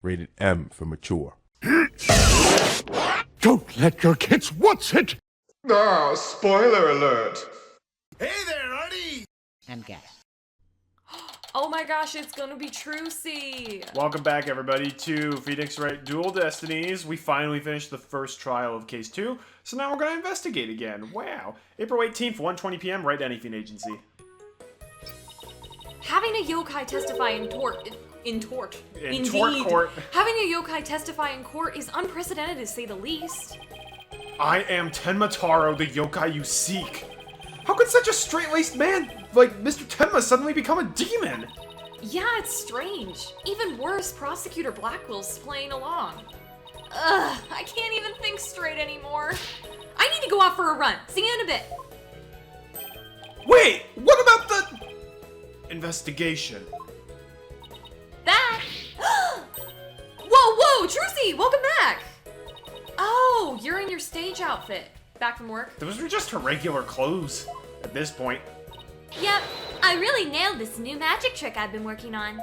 Rated M for mature. Don't let your kids watch it! Ah, spoiler alert! Hey there, Artie! And guess. Oh my gosh, it's gonna be Trucy! Welcome back, everybody, to Phoenix Wright Dual Destinies. We finally finished the first trial of Case 2, so now we're gonna investigate again. Wow. April 18th, 1:20 p.m., Wright Anything Agency. Having a yokai testify in tort court. Having a yokai testify in court is unprecedented, to say the least. I am TENMA TARO, the yokai you seek. How could such a straight-laced man like Mr. TENMA suddenly become a demon? Yeah, it's strange. Even worse, Prosecutor Blackwell's playing along. Ugh, I can't even think straight anymore. I need to go out for a run. See you in a bit. Wait, what about the investigation? That? Whoa, Trucy, welcome back. Oh, you're in your stage outfit. Back from work? Those were just her regular clothes at this point. Yep, I really nailed this new magic trick I've been working on.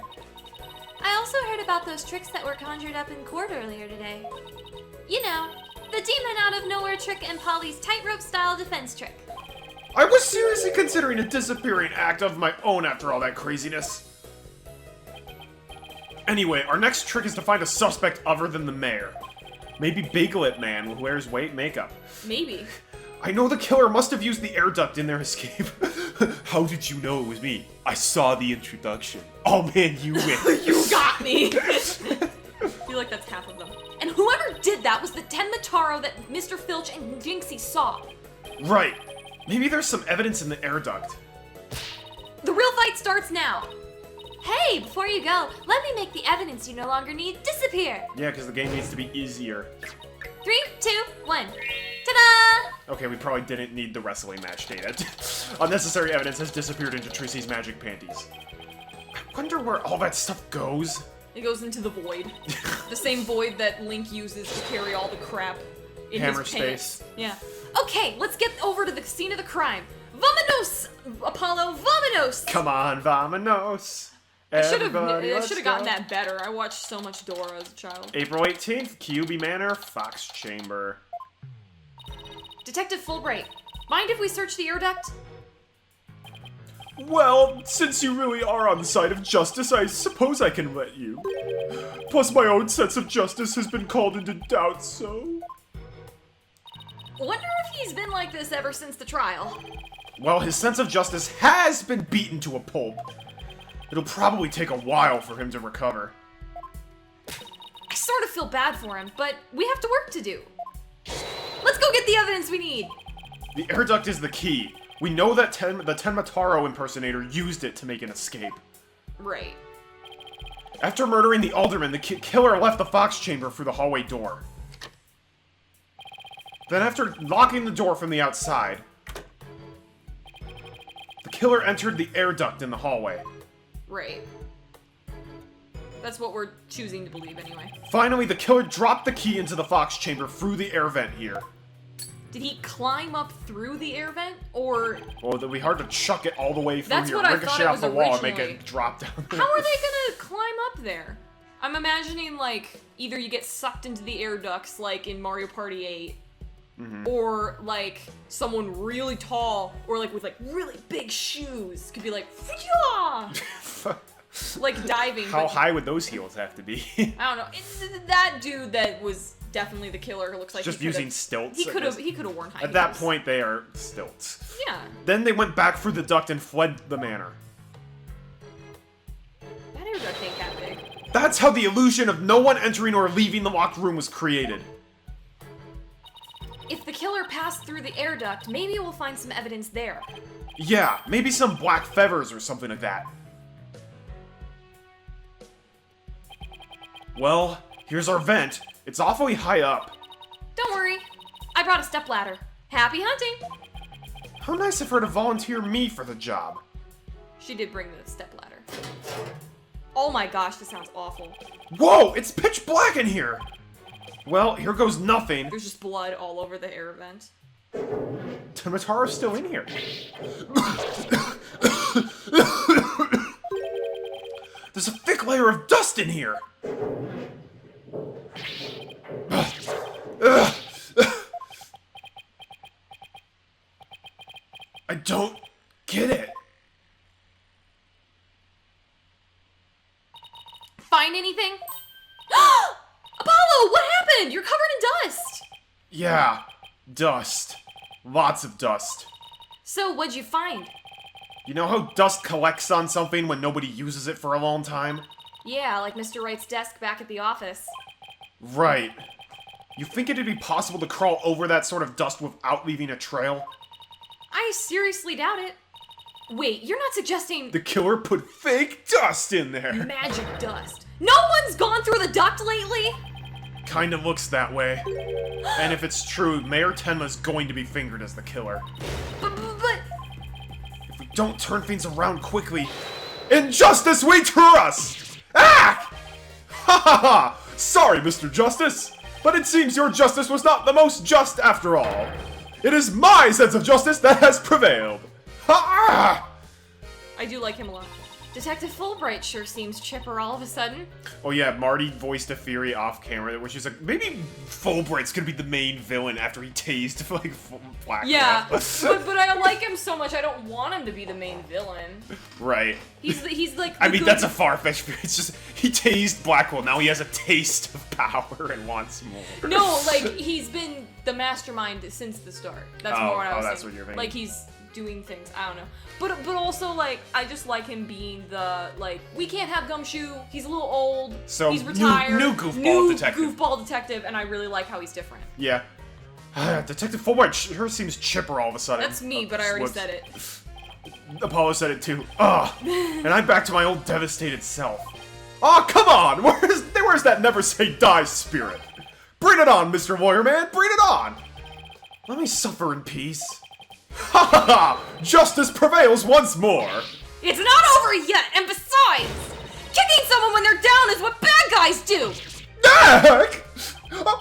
I also heard about those tricks that were conjured up in court earlier today. You know, the demon out of nowhere trick and Polly's tightrope style defense trick. I was seriously considering a disappearing act of my own after all that craziness. Anyway, our next trick is to find a suspect other than the mayor. Maybe Big Lip Man who wears white makeup. Maybe. I know the killer must have used the air duct in their escape. How did you know it was me? I saw the introduction. Oh man, you win. You got me! I feel like that's half of them. And whoever did that was the TENMA TARO that Mr. Filch and Jinxie saw. Right. Maybe there's some evidence in the air duct. The real fight starts now. Hey, before you go, let me make the evidence you no longer need disappear. Yeah, because the game needs to be easier. 3, 2, 1. Ta-da! Okay, we probably didn't need the wrestling match data. Unnecessary evidence has disappeared into Tracy's magic panties. I wonder where all that stuff goes. It goes into the void. The same void that Link uses to carry all the crap in Hammer his pants. space. Yeah. Okay, let's get over to the scene of the crime. Vamonos! Apollo, vamonos! Come on, vamonos. I should have Everybody, gotten that better. I watched so much Dora as a child. April 18th, QB Manor, Fox Chamber. Detective Fulbright, mind if we search the air duct? Well, since you really are on the side of justice, I suppose I can let you. Plus, my own sense of justice has been called into doubt, so... Wonder if he's been like this ever since the trial. Well, his sense of justice has been beaten to a pulp. It'll probably take a while for him to recover. I sort of feel bad for him, but we have to work to do. Let's go get the evidence we need. The air duct is the key. We know that the TENMA TARO impersonator used it to make an escape. Right. After murdering the alderman, the killer left the Fox Chamber through the hallway door. Then after locking the door from the outside, the killer entered the air duct in the hallway. Right. That's what we're choosing to believe anyway. Finally, the killer dropped the key into the Fox Chamber through the air vent here. Did he climb up through the air vent, or... Well, it'd be hard to chuck it all the way through That's here, what I ricochet thought it off was the wall and make originally. it drop down there. How are they gonna climb up there? I'm imagining, like, either you get sucked into the air ducts, like in Mario Party 8, or, like, someone really tall, or, like, with, like, really big shoes could be like, "Fya!" Like, diving. How but high would those heels have to be? I don't know. That dude that was definitely the killer looks like Just he could've- using stilts. He I could have guess. worn high At that heels. point, they are stilts. Yeah. Then they went back through the duct and fled the manor. That air duct ain't that big. That's how the illusion of no one entering or leaving the locked room was created. If the killer passed through the air duct, maybe we'll find some evidence there. Yeah, maybe some black feathers or something like that. Well, here's our vent. It's awfully high up. Don't worry. I brought a stepladder. Happy hunting! How nice of her to volunteer me for the job. She did bring the stepladder. Oh my gosh, this sounds awful. Whoa, it's pitch black in here! Well, here goes nothing. There's just blood all over the air vent. Tomataro's still in here. There's a thick layer of dust in here! don't get it. Find anything? Apollo, what happened? You're covered in dust. Yeah, dust. Lots of dust. So, what'd you find? You know how dust collects on something when nobody uses it for a long time? Yeah, like Mr. Wright's desk back at the office. Right. You think it'd be possible to crawl over that sort of dust without leaving a trail? I seriously doubt it. Wait, you're not suggesting The killer put fake dust in there. magic dust? No one's gone through the duct lately? Kinda looks that way. And if it's true, Mayor Tenma's going to be fingered as the killer. But If we don't turn things around quickly, in justice we trust! Ah! Ha ha ha! Sorry, Mr. Justice, but it seems your justice was not the most just after all. It is my sense of justice that has prevailed. Ha! I do like him a lot. Detective Fulbright sure seems chipper all of a sudden. Oh yeah, Marty voiced a theory off camera, which is like, maybe Fulbright's gonna be the main villain after he tased, like, Blackwell. Yeah, but I like him so much I don't want him to be the main villain. Right. He's like I the mean, good- that's a far-fetched theory. It's just, he tased Blackwell, now he has a taste of power and wants more. No, like, he's been the mastermind since the start. That's more what I was that's saying. what you're thinking. Like, he's doing things, I don't know. But also, like, I just like him being the, like, we can't have Gumshoe, he's a little old, So, he's retired. new goofball detective. goofball detective, and I really like how he's different. Yeah. Detective Fulbright sure seems chipper all of a sudden. That's me, but I already Whoops. said it. Apollo said it too. Ugh. And I'm back to my old devastated self. Aw, come on! Where's that never say die spirit? Bring it on, Mr. Lawyer Man, bring it on! Let me suffer in peace. Ha ha ha! Justice prevails once more! It's not over yet, and besides, kicking someone when they're down is what bad guys do! Heck!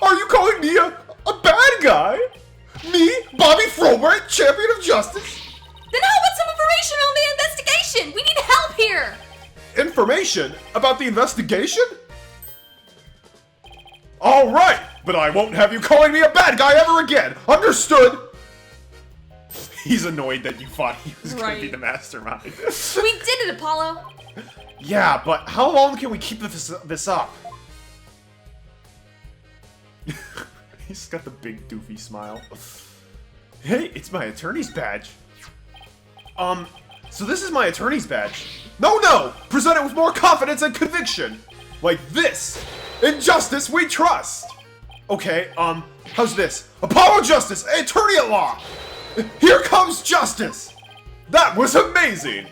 Are you calling me a bad guy? Me, Bobby Fulbright, champion of justice? Then how about some information on the investigation? We need help here! Information about the investigation? Alright, but I won't have you calling me a bad guy ever again! Understood? He's annoyed that you thought he was gonna be Right. the mastermind. We did it, Apollo! Yeah, but how long can we keep this up? He's got the big doofy smile. Hey, it's my attorney's badge. So this is my attorney's badge. No! Present it with more confidence and conviction! Like this! In justice we trust! Okay, how's this? Apollo Justice, attorney at law! Here comes justice! That was amazing!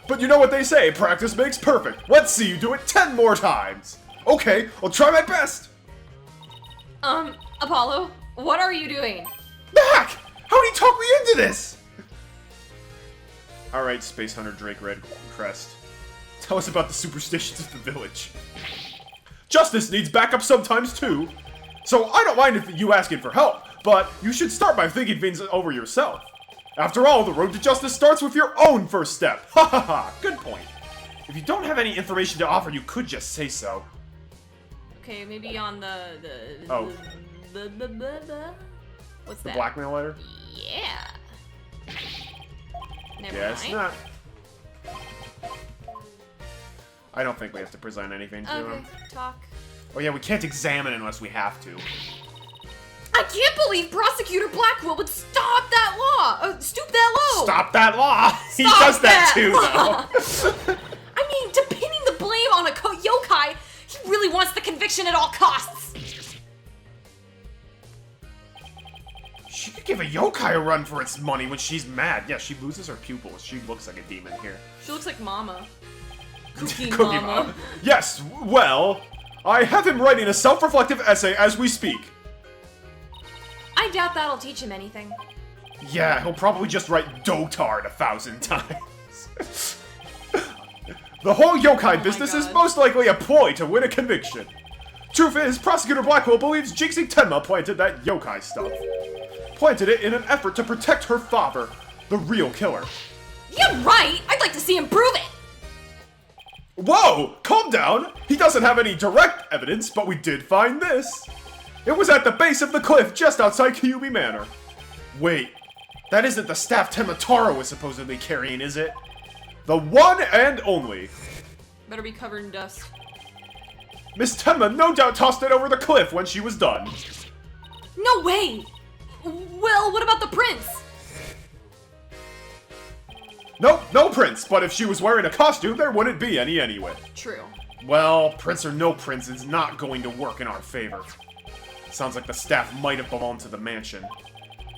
But you know what they say, practice makes perfect. Let's see you do it 10 more times! Okay, I'll try my best! Apollo, what are you doing? Back! How'd he talk me into this? Alright, Space Hunter Drake Redcrest. Tell us about the superstitions of the village. Justice needs backup sometimes too. So I don't mind if you asking for help, but you should start by thinking things over yourself. After all, the road to justice starts with your own first step. Ha ha ha, good point. If you don't have any information to offer, you could just say so. Okay, maybe on the Oh. What's The that? blackmail letter? Yeah. Never Yeah, it's mind. not... I don't think we have to present anything to Okay, him. talk. Oh yeah, we can't examine unless we have to. I can't believe Prosecutor Blackwell would stop that law! Stoop that low! Stop that law! He Stop does that that too, law! though. I mean, to pinning the blame on a yokai, he really wants the conviction at all costs! She could give a yokai a run for its money when she's mad. Yeah, she loses her pupils. She looks like a demon here. She looks like Mama. Cookie Cookie Mama. Mom. Yes, well, I have him writing a self-reflective essay as we speak. I doubt that'll teach him anything. Yeah, he'll probably just write dotard 1,000 times. The whole yokai business is God. most likely a ploy to win a conviction. Truth is, Prosecutor Blackwell believes Jinxie Tenma planted that yokai stuff. Planted it in an effort to protect her father, the real killer. Yeah, right! I'd like to see him prove it! Whoa! Calm down! He doesn't have any direct evidence, but we did find this. It was at the base of the cliff just outside Kyubi Manor. Wait, That isn't the staff TENMA TARO is supposedly carrying, is it? The one and only. Better be covered in dust. Miss TENMA no doubt tossed it over the cliff when she was done. No way! Well, what about the prince? Nope, no prince, but if she was wearing a costume, there wouldn't be any anyway. True. Well, prince or no prince is not going to work in our favor. Sounds like the staff might have belonged to the mansion.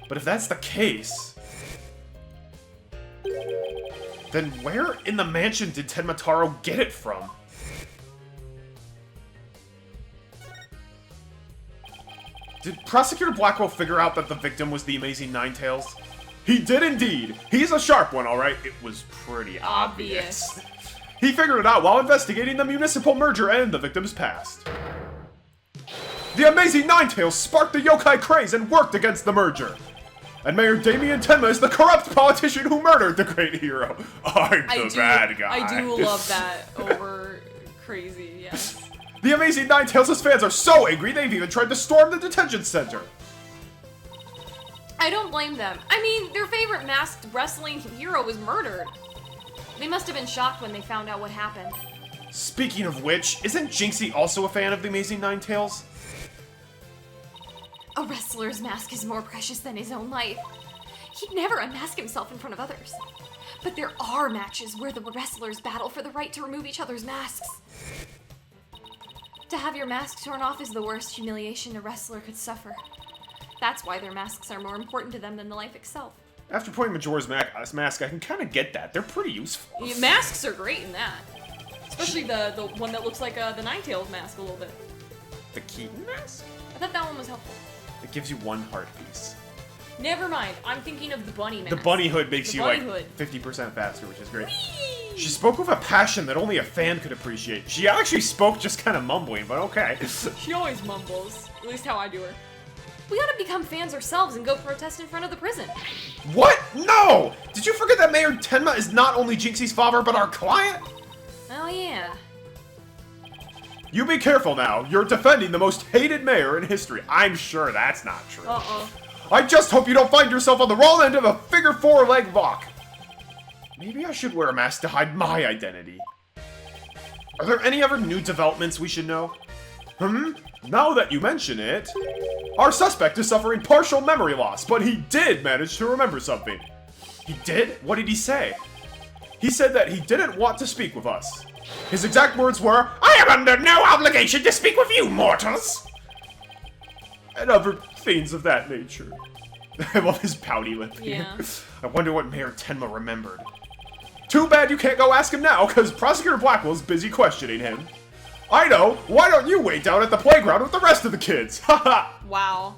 But if that's the case... then where in the mansion did TENMA TARO get it from? Did Prosecutor Blackwell figure out that the victim was the Amazing Ninetales? He did indeed! He's a sharp one, alright? It was pretty obvious. He figured it out while investigating the municipal merger and the victim's past. The Amazing Ninetales sparked the yokai craze and worked against the merger. And Mayor Damien TENMA is the corrupt politician who murdered the great hero. I'm the bad guy. I do love that over crazy, yes. The Amazing Ninetales' fans are so angry they've even tried to storm the detention center. I don't blame them. I mean, their favorite masked wrestling hero was murdered. They must have been shocked when they found out what happened. Speaking of which, isn't Jinxie also a fan of the Amazing Ninetales? A wrestler's mask is more precious than his own life. He'd never unmask himself in front of others. But there are matches where the wrestlers battle for the right to remove each other's masks. To have your mask torn off is the worst humiliation a wrestler could suffer. That's why their masks are more important to them than the life itself. After putting Majora's mask, I can kind of get that. They're pretty useful. Yeah, masks are great in that. Especially the one that looks like the Ninetales mask a little bit. The Keaton mask? I thought that one was helpful. It gives you one heart piece. Never mind. I'm thinking of the bunny mask. The bunny hood makes you like hood. 50% faster, which is great. Whee! She spoke with a passion that only a fan could appreciate. She actually spoke just kind of mumbling, but okay. She always mumbles. At least how I do her. We gotta become fans ourselves and go protest in front of the prison. What? No! Did you forget that Mayor TENMA is not only Jinxie's father, but our client? Oh yeah. You be careful now. You're defending the most hated mayor in history. I'm sure that's not true. Uh-oh. I just hope you don't find yourself on the wrong end of a figure four-leg Vok. Maybe I should wear a mask to hide my identity. Are there any other new developments we should know? Now that you mention it, our suspect is suffering partial memory loss, but he did manage to remember something. He did? What did he say? He said that he didn't want to speak with us. His exact words were, "I am under no obligation to speak with you, mortals!" And other things of that nature. I love his pouty lip here. Yeah. I wonder what Mayor TENMA remembered. Too bad you can't go ask him now, because Prosecutor Blackwell's busy questioning him. I know! Why don't you wait down at the playground with the rest of the kids? Haha! Wow.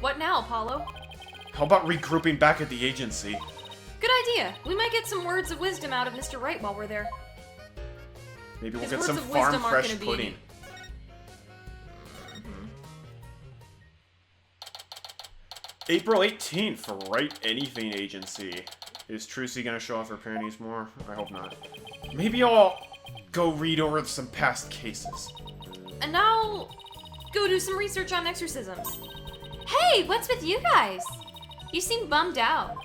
What now, Apollo? How about regrouping back at the agency? Good idea. We might get some words of wisdom out of Mr. Wright while we're there. Maybe we'll His get words some of farm wisdom aren't fresh gonna be- pudding. April 18th for Write Anything Agency. Is Trucy gonna show off her panties more? I hope not. Maybe I'll go read over some past cases. And now, go do some research on exorcisms. Hey, what's with you guys? You seem bummed out.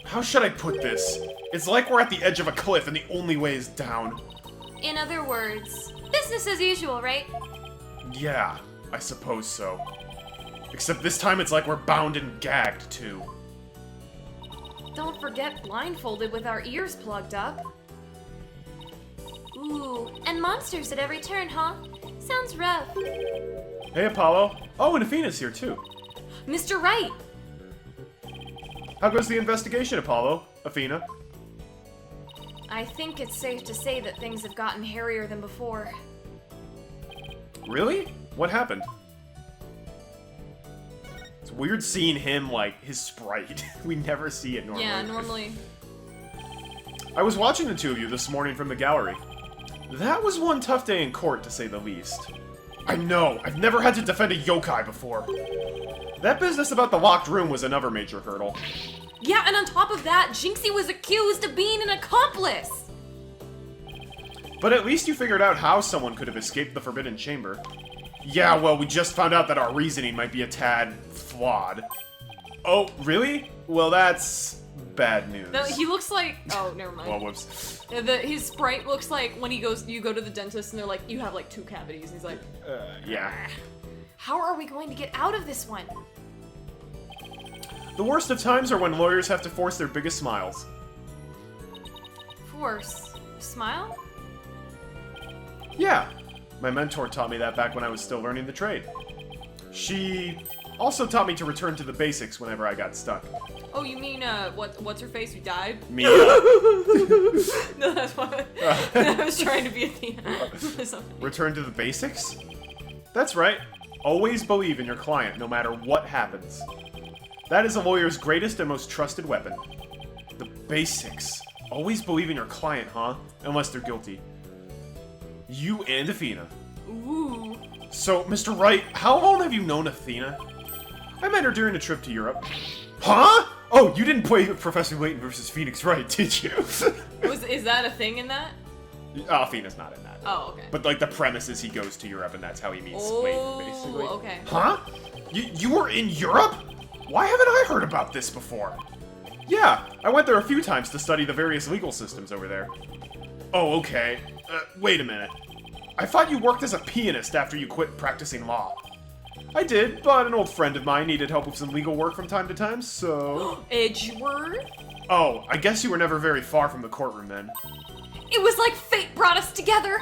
How should I put this? It's like we're at the edge of a cliff and the only way is down. In other words, business as usual, right? Yeah, I suppose so. Except this time it's like we're bound and gagged, too. Don't forget blindfolded with our ears plugged up. Ooh, and monsters at every turn, huh? Sounds rough. Hey, Apollo. Oh, and Athena's here, too. Mr. Wright! How goes the investigation, Apollo? Athena? I think it's safe to say that things have gotten hairier than before. Really? What happened? It's weird seeing him, like, his sprite. We never see it normally. Yeah, normally. I was watching the two of you this morning from the gallery. That was one tough day in court, to say the least. I know, I've never had to defend a yokai before. That business about the locked room was another major hurdle. Yeah, and on top of that, Jinxie was accused of being an accomplice! But at least you figured out how someone could have escaped the Forbidden Chamber. Yeah, well, we just found out that our reasoning might be a tad flawed. Oh, really? Well, that's bad news. No, he looks like. Oh, never mind. Well, whoops. His sprite looks like when you go to the dentist and they're like, you have like 2 cavities. And he's like, Yeah. How are we going to get out of this one? The worst of times are when lawyers have to force their biggest smiles. Force. Smile? Yeah. My mentor taught me that back when I was still learning the trade. She also taught me to return to the basics whenever I got stuck. oh, you mean what's her face who died? Mia. No, that's why I was trying to be Athena. Return to the basics? That's right. Always believe in your client, no matter what happens. That is a lawyer's greatest and most trusted weapon. The basics. Always believe in your client, huh? Unless they're guilty. You and Athena. Ooh. So, Mr. Wright, how long have you known Athena? I met her during a trip to Europe. Huh? Oh, you didn't play Professor Layton versus Phoenix Wright, did you? Is that a thing in that? Athena's not in that. Oh, okay. But, like, the premise is he goes to Europe and that's how he meets Oh, Layton, basically. okay. Huh? You were in Europe? Why haven't I heard about this before? Yeah, I went there a few times to study the various legal systems over there. Oh, okay. Wait a minute. I thought you worked as a pianist after you quit practicing law. I did, but an old friend of mine needed help with some legal work from time to time, so... Edgeworth? Oh, I guess you were never very far from the courtroom then. It was like fate brought us together.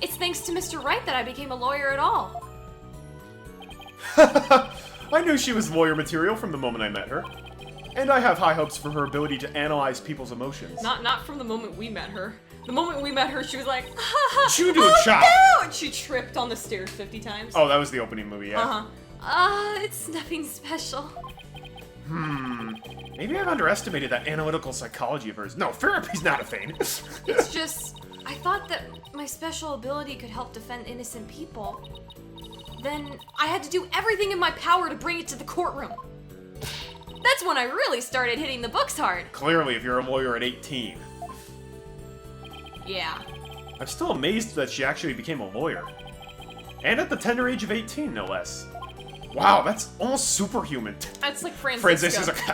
It's thanks to Mr. Wright that I became a lawyer at all. I knew she was lawyer material from the moment I met her. And I have high hopes for her ability to analyze people's emotions. Not from the moment we met her. The moment we met her, she was like, Judo oh, chop! no! And she tripped on the stairs 50 times. Oh, that was the opening movie, yeah. It's nothing special. Maybe I've underestimated that analytical psychology of hers. No, therapy's not a thing. It's just, I thought that my special ability could help defend innocent people. Then I had to do everything in my power to bring it to the courtroom. That's when I really started hitting the books hard. Clearly, if you're a lawyer at 18. Yeah. I'm still amazed that she actually became a lawyer. And at the tender age of 18, no less. Wow, that's almost superhuman. That's like Francisca. Francis is a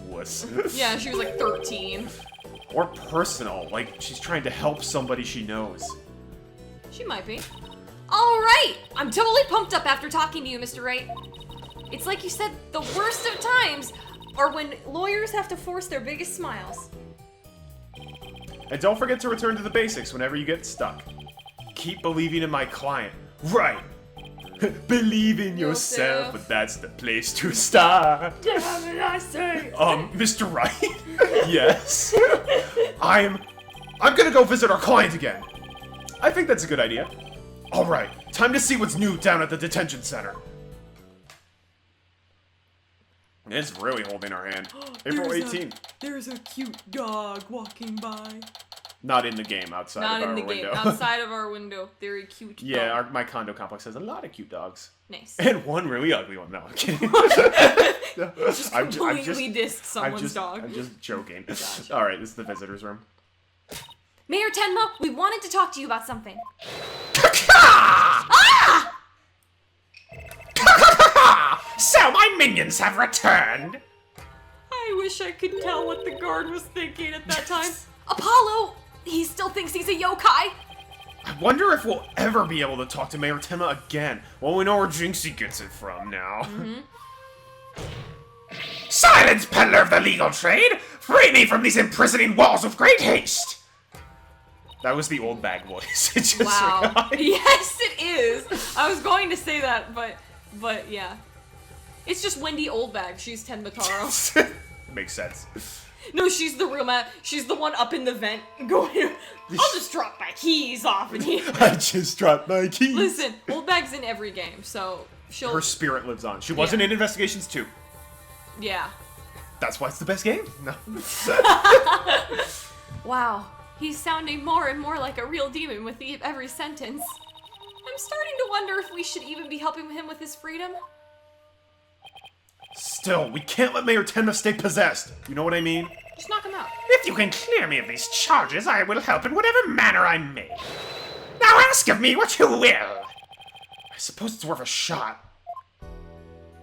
wuss. Yeah, she was like 13. Or personal, like she's trying to help somebody she knows. She might be. All right, I'm totally pumped up after talking to you, Mr. Wright. It's like you said, the worst of times are when lawyers have to force their biggest smiles. And don't forget to return to the basics whenever you get stuck. Keep believing in my client. Right. Believe in yourself, but that's the place to start. Damn it, I say! Mr. Wright? Yes? I'm gonna go visit our client again. I think that's a good idea. Alright, time to see what's new down at the detention center. It's really holding our hand. April 18th. There's a cute dog walking by. Not in the game, outside Not of in our the window. game, outside of our window. Very cute Yeah, dog. my condo complex has a lot of cute dogs. Nice. And one really ugly one. No, I'm kidding. Completely dissed someone's dog. I'm just joking. Gotcha. Alright, this is the visitor's room. Mayor Tenma, we wanted to talk to you about something. So my minions have returned! I wish I could tell what the guard was thinking at that time. Apollo, he still thinks he's a yokai. I wonder if we'll ever be able to talk to Mayor Tenma again. Well, we know where Jinxie gets it from now. Silence, peddler of the legal trade! Free me from these imprisoning walls with great haste! That was the old bag voice. It just Wow. Yes, it is. I was going to say that, but yeah. It's just Wendy Oldbag. She's Tenma Taro. Makes sense. No, she's the real she's the one up in the vent going, I'll just drop my keys off and he... I just dropped my keys. Listen, Oldbag's in every game, so she'll... Her spirit lives on. She wasn't Yeah. in Investigations 2. Yeah. That's why it's the best game? No. Wow, he's sounding more and more like a real demon with every sentence. I'm starting to wonder if we should even be helping him with his freedom. Still, we can't let Mayor Tenma stay possessed. You know what I mean? Just knock him out. If you can clear me of these charges, I will help in whatever manner I may. Now ask of me what you will. I suppose it's worth a shot.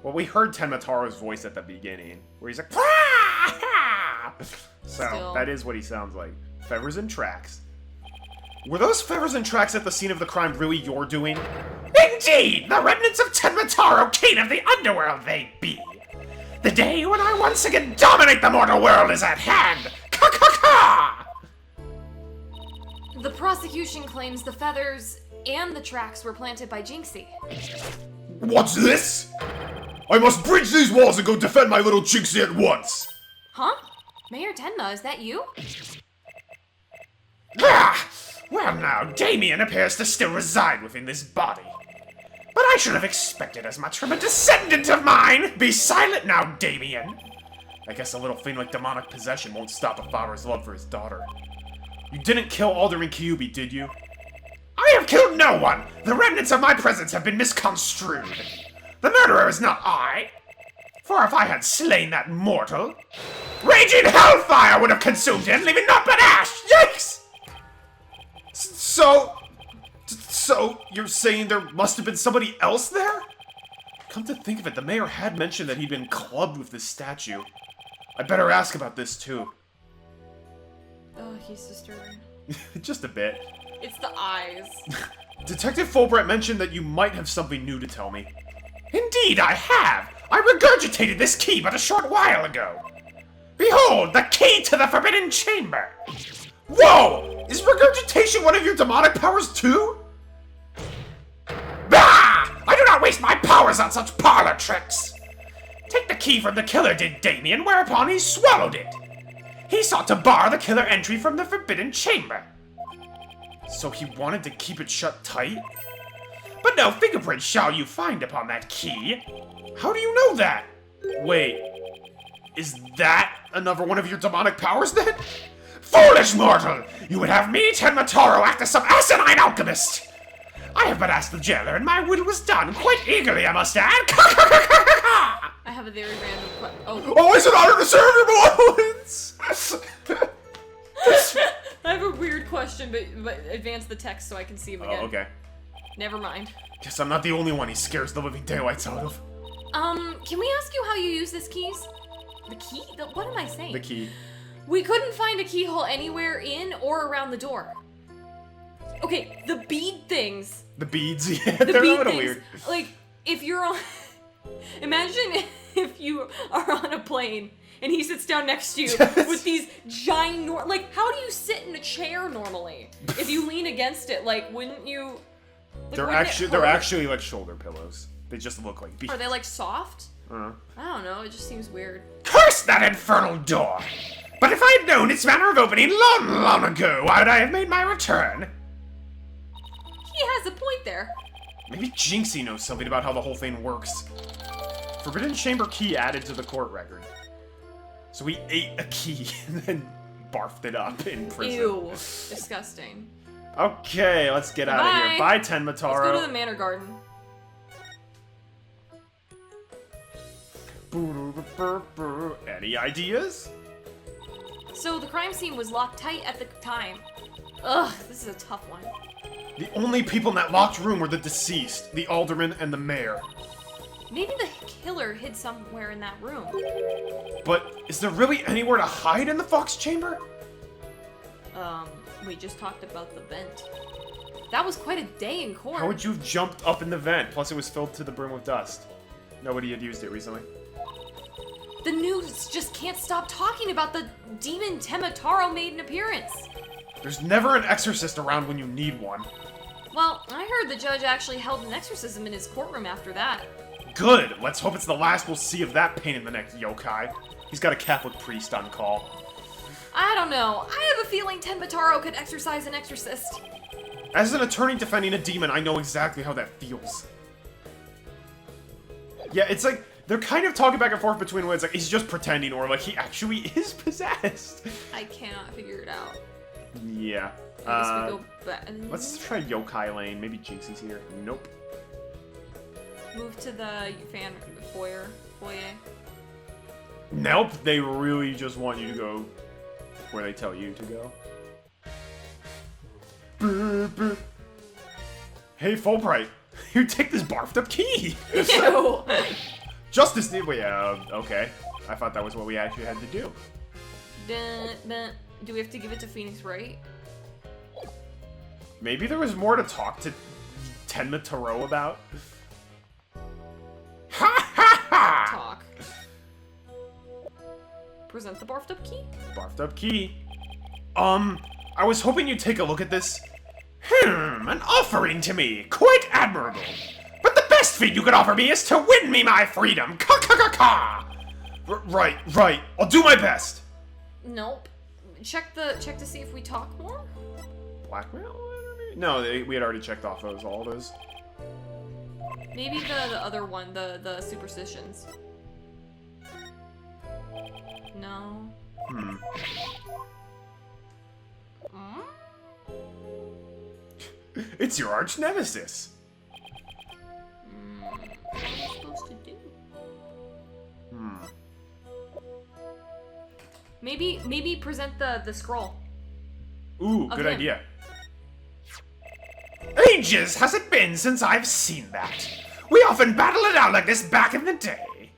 Well, we heard Tenma Taro's voice at the beginning, where he's like, so Still. that is what he sounds like. Feathers and tracks. Were those feathers and tracks at the scene of the crime really your doing? Indeed! The remnants of Tenma Taro, king of the underworld, they be. The day when I once again dominate the mortal world is at hand! Ka-ka-ka! The prosecution claims the feathers and the tracks were planted by Jinxie. What's this? I must breach these walls and go defend my little Jinxie at once! Huh? Mayor Tenma, is that you? Ah! Well now, Damien appears to still reside within this body. But I should have expected as much from a descendant of mine! Be silent now, Damien! I guess a little thing like demonic possession won't stop a father's love for his daughter. You didn't kill Alderman Kyubi, did you? I have killed no one! The remnants of my presence have been misconstrued. The murderer is not I. For if I had slain that mortal, raging hellfire would have consumed him, leaving naught but ash! Yikes! So, you're saying there must have been somebody else there? Come to think of it, the mayor had mentioned that he'd been clubbed with this statue. I'd better ask about this too. Oh, he's disturbing. Just a bit. It's the eyes. Detective Fulbright mentioned that you might have something new to tell me. Indeed, I have! I regurgitated this key but a short while ago. Behold, the key to the Forbidden Chamber! Whoa! Is regurgitation one of your demonic powers too? Bah! I do not waste my powers on such parlor tricks! Take the key from the killer, did Damien, whereupon he swallowed it. He sought to bar the killer entry from the Forbidden Chamber. So he wanted to keep it shut tight? But no fingerprint shall you find upon that key. How do you know that? Wait, is that another one of your demonic powers then? Foolish mortal! You would have me, Tenma Taro, act as some asinine alchemist! I have but asked the jailer, and my will was done, quite eagerly, I must add. I have a very random question. Oh. Oh, it's an honor to serve your benevolence! I have a weird question, but advance the text so I can see him again. Oh, okay. Never mind. Guess I'm not the only one he scares the living daylights out of. Can we ask you how you use this keys? The key? What am I saying? The key. We couldn't find a keyhole anywhere in or around the door. Okay, the bead things. The beads, yeah, The they're a bead little things. weird. Like, if you're on... Imagine if you are on a plane and he sits down next to you with these giant... Like, how do you sit in a chair normally? If you lean against it, like, wouldn't you... Like, They're actually like shoulder pillows. They just look like beads. Are they, like, soft? Uh-huh. I don't know, it just seems weird. Curse that infernal door! But if I'd known its manner of opening long ago, why would I have made my return? He has a point there. Maybe Jinxie knows something about how the whole thing works. Forbidden Chamber key added to the court record. So we ate a key and then barfed it up in prison. Ew. Disgusting. Okay, let's get out of here. Bye, Tenma Taro. Let's go to the Manor Garden. Any ideas? So the crime scene was locked tight at the time. Ugh, this is a tough one. The only people in that locked room were the deceased, the alderman, and the mayor. Maybe the killer hid somewhere in that room. But is there really anywhere to hide in the Fox Chamber? We just talked about the vent. That was quite a day in court. How would you have jumped up in the vent? Plus it was filled to the brim with dust. Nobody had used it recently. The news just can't stop talking about the demon Tenma Taro made an appearance. There's never an exorcist around when you need one. Well, I heard the judge actually held an exorcism in his courtroom after that. Good! Let's hope it's the last we'll see of that pain in the neck yokai. He's got a Catholic priest on call. I don't know. I have a feeling Tenma Taro could exorcise an exorcist. As an attorney defending a demon, I know exactly how that feels. Yeah, it's like, they're kind of talking back and forth between when it's like, he's just pretending, or like, he actually is possessed. I cannot figure it out. Yeah. I guess we go back. Let's try Yokai Lane. Maybe Jinxie's here. Nope. Move to the foyer. Nope, they really just want you to go where they tell you to go. Brr, brr. Hey, Fulbright, you take this barfed up key. Ew. Justice need. Wait, okay. I thought that was what we actually had to do. Do we have to give it to Phoenix Wright? Maybe there was more to talk to TENMA TARO about. Ha ha ha! Talk. Present the barfed up key? Barfed up key. I was hoping you'd take a look at this. An offering to me. Quite admirable. But the best thing you could offer me is to win me my freedom. Ka-ka-ka-ka! Right. I'll do my best. Nope. Check to see if we talk more? Blackmail? No, we had already checked off all those. Maybe the other one, the superstitions. No. It's your arch nemesis. What am I supposed to do? Maybe present the scroll. Ooh, Of good him. idea. Ages has it been since I've seen that. We often battled it out like this back in the day.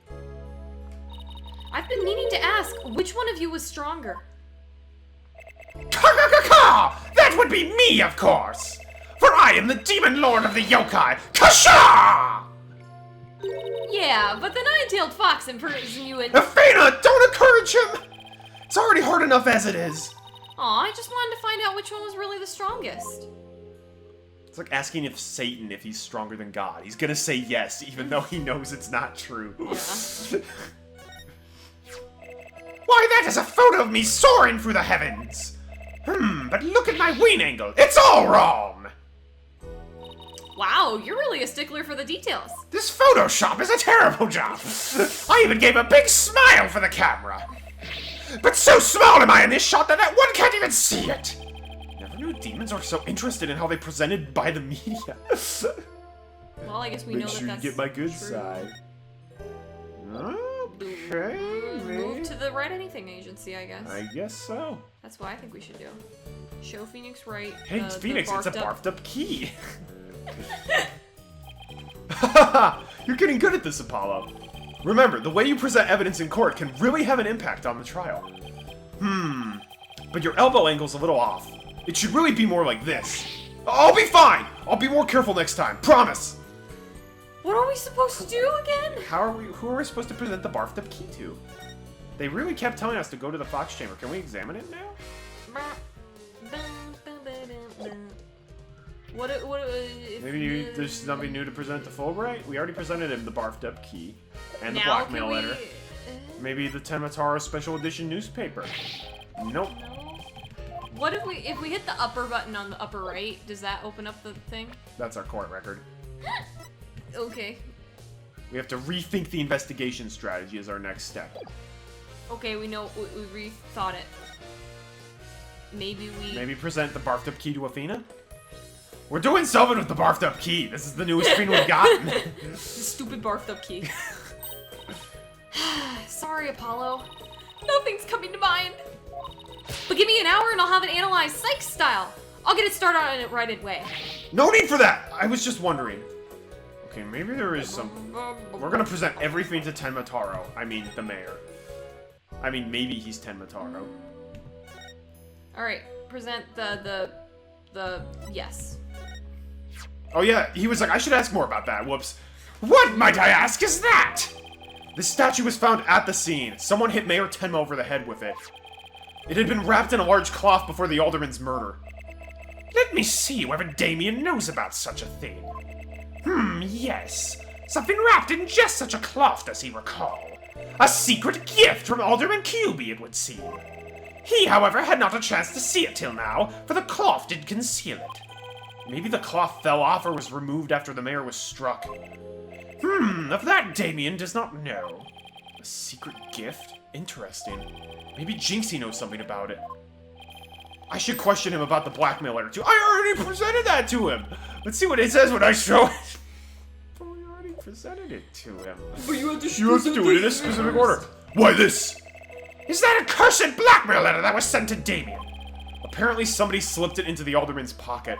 I've been meaning to ask, which one of you was stronger? Ka-ka-ka-ka! That would be me, of course! For I am the demon lord of the yokai! Kasha! Yeah, but the nine-tailed fox imprisoned you in. Athena, don't encourage him! It's already hard enough as it is. Aw, I just wanted to find out which one was really the strongest. It's like asking if Satan, if he's stronger than God. He's gonna say yes, even though he knows it's not true. Yeah. Why, that is a photo of me soaring through the heavens! But look at my wing angle. It's all wrong! Wow, you're really a stickler for the details. This Photoshop is a terrible job. I even gave a big smile for the camera. But so small am I in this shot that one can't even see it. Never knew demons are so interested in how they presented by the media. Well, I guess we Make know sure that you that's get my good true. side. Okay, Move to the Right Anything Agency, I guess. I guess so. That's what I think we should do. Show Phoenix Wright. Hey, the it's Phoenix, it's a barfed up- barfed up key. You're getting good at this, Apollo. Remember, the way you present evidence in court can really have an impact on the trial. But your elbow angle's a little off. It should really be more like this. I'll be fine! I'll be more careful next time, promise! What are we supposed to do again? Who are we supposed to present the barfed up key to? They really kept telling us to go to the Fox Chamber. Can we examine it now? What if Maybe there's nothing new to present to Fulbright? We already presented him the barfed up key and the now blackmail can we, letter. Maybe the TENMA TARO special edition newspaper. Nope. No. What if we hit the upper button on the upper right? Does that open up the thing? That's our court record. Okay. We have to rethink the investigation strategy as our next step. Okay, we know we rethought it. Maybe present the barfed up key to Athena? We're doing something with the barfed up key. This is the newest thing we've gotten. the stupid barfed up key. Sorry, Apollo. Nothing's coming to mind. But give me an hour and I'll have it analyzed psych style. I'll get it started on it right away. No need for that! I was just wondering. Okay, maybe there is some... We're gonna present everything to TENMA TARO. I mean, the mayor. I mean, maybe he's TENMA TARO. Alright, present the yes. Oh yeah, he was like, I should ask more about that. Whoops. What, might I ask, is that? The statue was found at the scene. Someone hit Mayor TENMA over the head with it. It had been wrapped in a large cloth before the alderman's murder. Let me see whether Damien knows about such a thing. Yes. Something wrapped in just such a cloth, does he recall? A secret gift from Alderman QB, it would seem. He, however, had not a chance to see it till now, for the cloth did conceal it. Maybe the cloth fell off or was removed after the mayor was struck. Of that Damien does not know. A secret gift? Interesting. Maybe Jinxie knows something about it. I should question him about the blackmail letter too. I already presented that to him! Let's see what it says when I show it. But we already presented it to him. But you have to do it in a specific order. Why this? Is that a cursed blackmail letter that was sent to Damien? Apparently somebody slipped it into the alderman's pocket.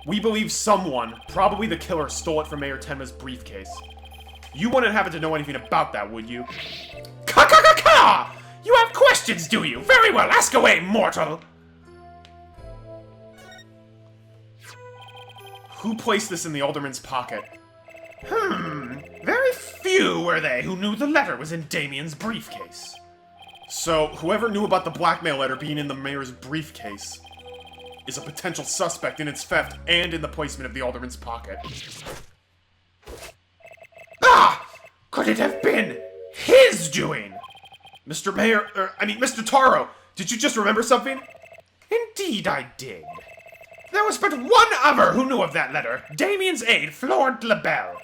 We believe someone, probably the killer, stole it from Mayor TENMA's briefcase. You wouldn't happen to know anything about that, would you? Ka! You have questions, do you? Very well, ask away, mortal! Who placed this in the alderman's pocket? Very few were they who knew the letter was in Damien's briefcase. So, whoever knew about the blackmail letter being in the mayor's briefcase is a potential suspect in its theft and in the placement of the alderman's pocket. Ah! Could it have been his doing? Mr. Mayor, Mr. Taro, did you just remember something? Indeed I did. There was but one other who knew of that letter, Damien's aide, Florent LaBelle.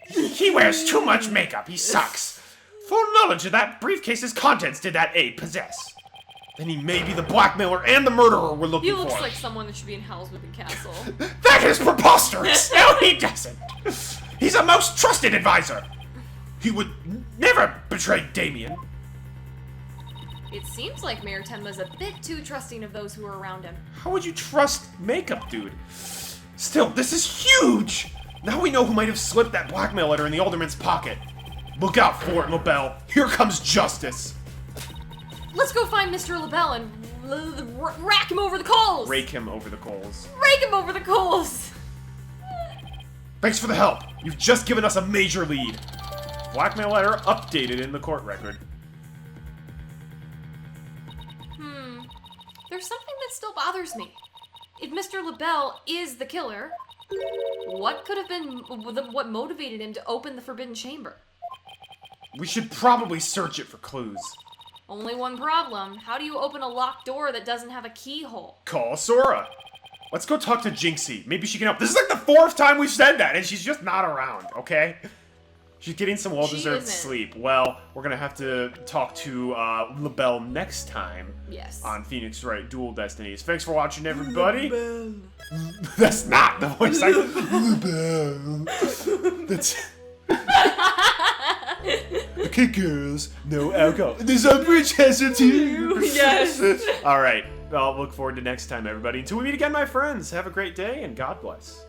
He wears too much makeup, he sucks. Full knowledge of that briefcase's contents did that aide possess. Then he may be the blackmailer and the murderer we're looking He for. looks like someone that should be in Howlsmith Castle. That is preposterous! No, he doesn't. He's a most trusted advisor. He would never betray Damien. It seems like Mayor Tenma's a bit too trusting of those who are around him. How would you trust makeup, dude? Still, this is huge! Now we know who might have slipped that blackmail letter in the alderman's pocket. Look out, Florent LaBelle. Here comes justice. Let's go find Mr. LaBelle and rack him over the coals! Rake him over the coals. Rake him over the coals! Thanks for the help. You've just given us a major lead. Blackmail letter updated in the court record. There's something that still bothers me. If Mr. LaBelle is the killer, what could have been what motivated him to open the Forbidden Chamber? We should probably search it for clues. Only one problem. How do you open a locked door that doesn't have a keyhole? Call Sora. Let's go talk to Jinxie. Maybe she can help. This is like the 4th time we've said that, and she's just not around, okay? She's getting some well-deserved sleep. Well, we're gonna have to talk to LaBelle next time. Yes. On Phoenix Wright Dual Destinies. Thanks for watching, everybody. That's not the voice I... LaBelle. That's... Okay, girls. No alcohol. There's a bridge hazard too. Yes. All right. I'll look forward to next time, everybody. Until we meet again, my friends. Have a great day, and God bless.